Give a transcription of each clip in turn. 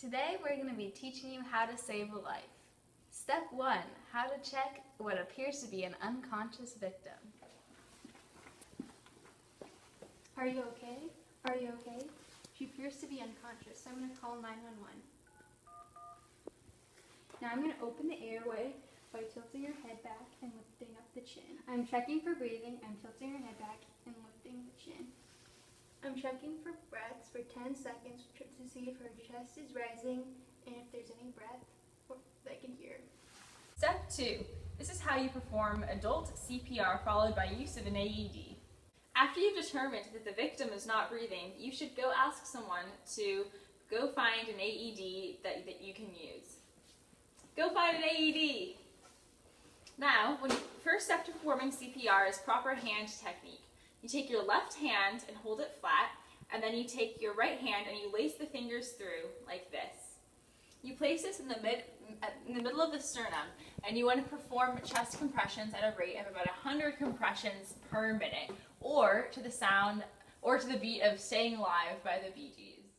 Today we're going to be teaching you how to save a life. Step 1, how to check what appears to be an unconscious victim. Are you okay? Are you okay? She appears to be unconscious, so I'm going to call 911. Now I'm going to open the airway by tilting your head back and lifting up the chin. I'm checking for breathing. I'm tilting your head back and lifting the chin. I'm checking for breaths for 10 seconds to see if her chest is rising and if there's any breath that I can hear. Step 2. This is how you perform adult CPR followed by use of an AED. After you've determined that the victim is not breathing, you should go ask someone to go find an AED that you can use. Go find an AED! Now, first step to performing CPR is proper hand technique. You take your left hand and hold it flat, and then you take your right hand and you lace the fingers through like this. You place this in the middle of the sternum, and you want to perform chest compressions at a rate of about 100 compressions per minute, or to the beat of Staying Alive by the Bee Gees.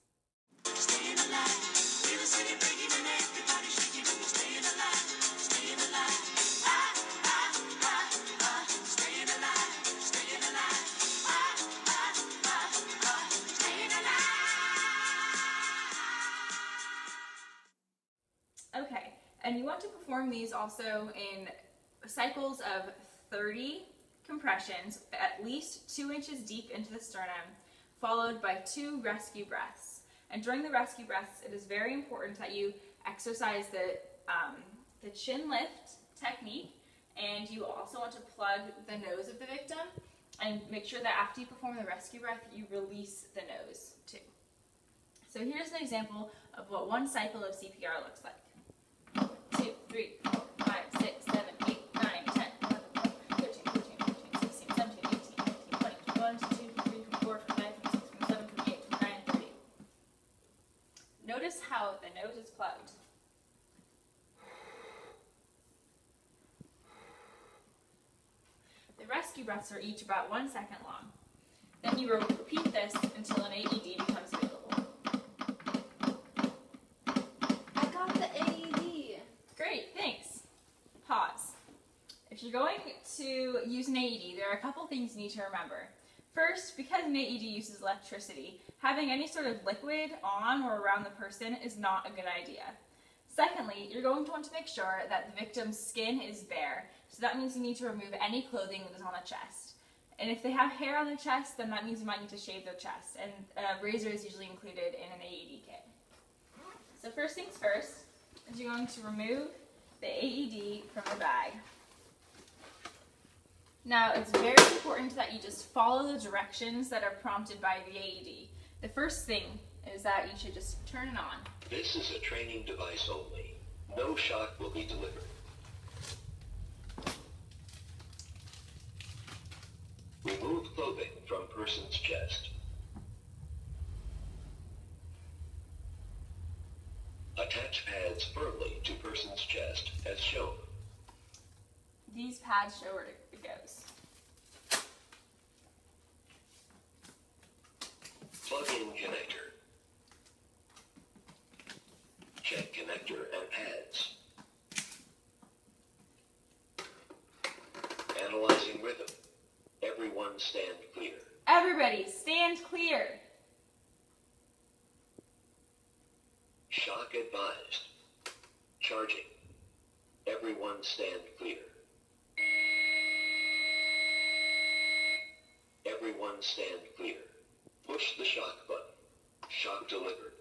Staying alive, feel the city breaking and everybody shaking. Staying alive, staying alive. Staying alive, staying alive. Staying alive. Okay, and you want to perform these also in cycles of 30 compressions, at least 2 inches deep into the sternum, followed by 2 rescue breaths. And during the rescue breaths, it is very important that you exercise the chin lift technique, and you also want to plug the nose of the victim, and make sure that after you perform the rescue breath, you release the nose too. So here's an example of what one cycle of CPR looks like. 2, 3, 4, 5, 6, 7, 8, 9, 10, 11, 12, 13, 14, 15, 16, 17, 18, 19, 20, 21, 22, 23, 24, 25, 26, 27, 28, 29, 30. Notice how the nose is plugged. The rescue breaths are each about 1 second long. Then you repeat this until an AED becomes available. I got the AED! Great, thanks. Pause. If you're going to use an AED, there are a couple things you need to remember. First, because an AED uses electricity, having any sort of liquid on or around the person is not a good idea. Secondly, you're going to want to make sure that the victim's skin is bare, so that means you need to remove any clothing that is on the chest. And if they have hair on their chest, then that means you might need to shave their chest, and a razor is usually included in an AED kit. So first things first, is you're going to remove the AED from the bag. Now, it's very important that you just follow the directions that are prompted by the AED. The first thing is that you should just turn it on. This is a training device only. No shock will be delivered. Remove clothing from person's chest. Attach pads firmly to person's chest as shown. These pads show where it goes. Plug in connector. Check connector and pads. Analyzing rhythm. Everyone stand clear. Everybody, stand clear. Shock advised. Charging. Everyone stand clear. Everyone stand clear. Push the shock button. Shock delivered.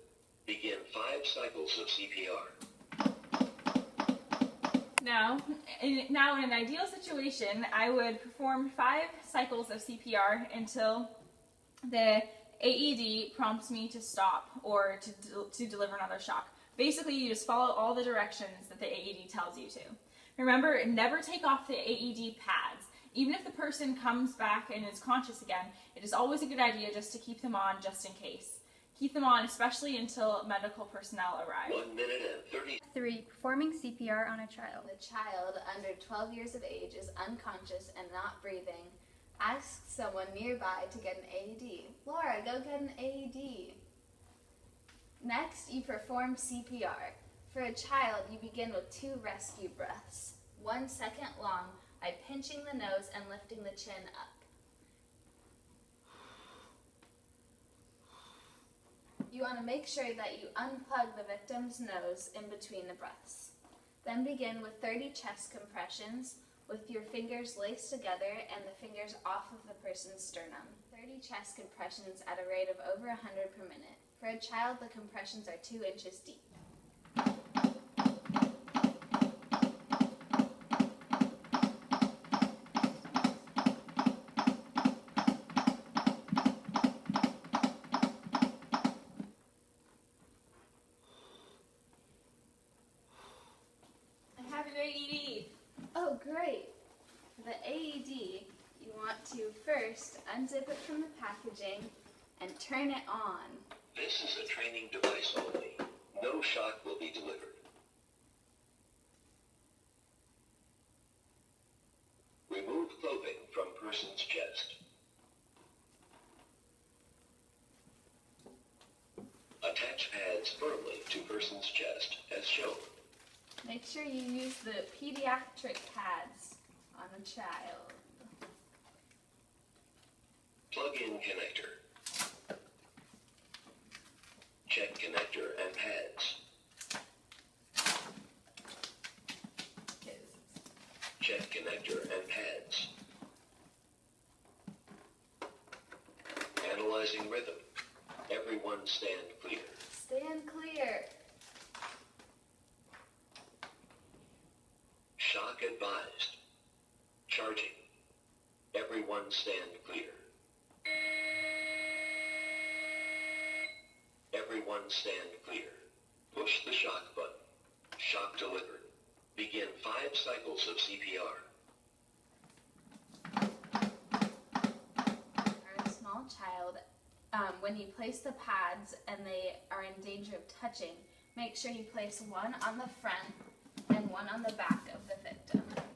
Begin 5 cycles of CPR. Now in an ideal situation, I would perform 5 cycles of CPR until the AED prompts me to stop or to deliver another shock. Basically, you just follow all the directions that the AED tells you to. Remember, never take off the AED pads. Even if the person comes back and is conscious again, it is always a good idea just to keep them on just in case. Keep them on, especially until medical personnel arrive. 1 minute and 30. 3. Performing CPR on a child. The child under 12 years of age is unconscious and not breathing. Ask someone nearby to get an AED. Laura, go get an AED. Next, you perform CPR. For a child, you begin with 2 rescue breaths, 1 second long, by pinching the nose and lifting the chin up. You want to make sure that you unplug the victim's nose in between the breaths. Then begin with 30 chest compressions with your fingers laced together and the fingers off of the person's sternum. 30 chest compressions at a rate of over 100 per minute. For a child, the compressions are 2 inches deep. I have your AED. Oh, great! For the AED, you want to first unzip it from the packaging and turn it on. This is a training device only. No shock will be delivered. Remove clothing from person's chest. Attach pads firmly to person's chest as shown. Make sure you use the pediatric pads on a child. Plug in connector. Check connector and pads. Check connector and pads. Analyzing rhythm. Everyone stand clear. Stand clear. Shock advised. Charging. Everyone stand clear. Everyone stand clear. Push the shock button. Shock delivered. Begin 5 cycles of CPR. For a small child, when you place the pads and they are in danger of touching, make sure you place one on the front and one on the back of the victim.